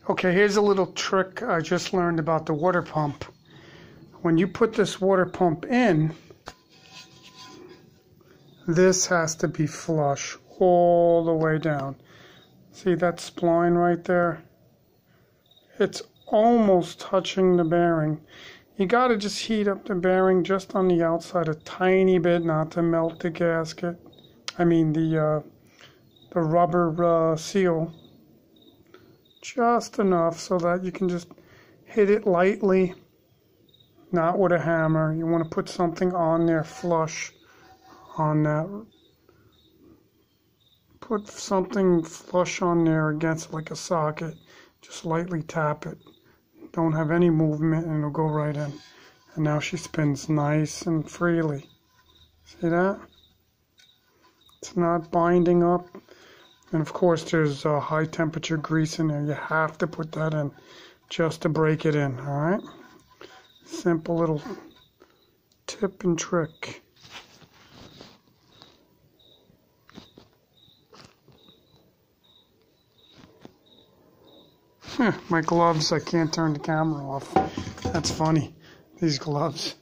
Okay, here's a little trick I just learned about the water pump. When you put this water pump in, this has to be flush all the way down. See that spline right there? It's almost touching the bearing. You got to just heat up the bearing just on the outside a tiny bit, not to melt the gasket. I mean the rubber seal. Just enough so that you can just hit it lightly, not with a hammer. You want to put something on there flush on that. Put something flush on there against like a socket. Just lightly tap it. Don't have any movement and it'll go right in. And now she spins nice and freely. See that? It's not binding up. And of course there's high temperature grease in there. You have to put that in just to break it in, alright? Simple little tip and trick. My gloves, I can't turn the camera off. That's funny, these gloves.